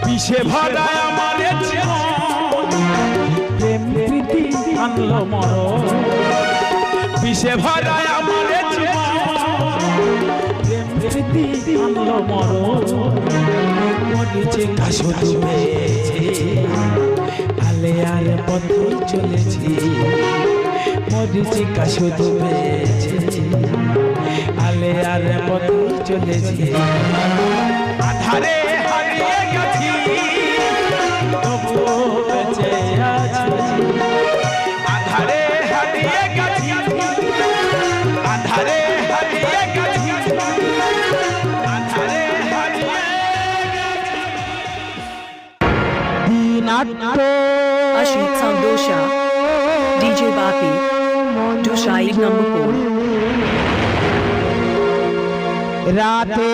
বিষে ভরা আমার জীবন প্রেম প্রীতি আনলো মরণ বিষে ভরা আমার জীবন প্রেম প্রীতি আনলো মরণ মরিচে কাশুধু পেয়েছে আলে আর পথে চলেছি মরিচে কাশুধু পেয়েছে আলে আর পথে চলেছি আধারে হারিয়ে গেছি তবুও বেঁচে আছি আধারে হারিয়ে গেছি আধারে হারিয়ে গেছি আধারে হারিয়ে দিনাত্ম Ashit Sandosha, DJ Bapi, Dushaid number 4. রাতে